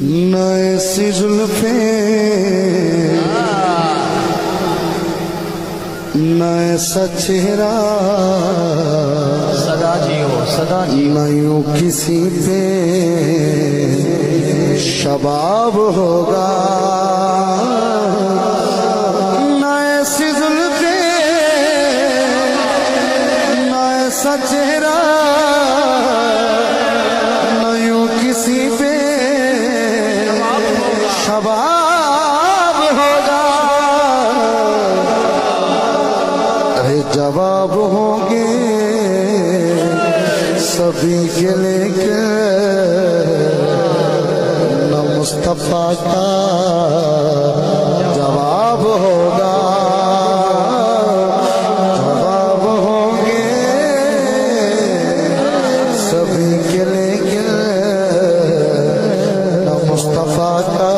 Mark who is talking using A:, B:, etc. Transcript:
A: न ऐसी जुल्फे न ऐसा चेहरा
B: सदा जियो सदा जियो।
A: न यूं किसी पे शबाब होगा। न ऐसी जुल्फे न ऐसा चेहरा न यूं किसी पे शबाब होगा। अरे जवाब होंगे सभी के लेके न मुस्तफा का जवाब होगा। जवाब होंगे सभी के लेके न मुस्तफा का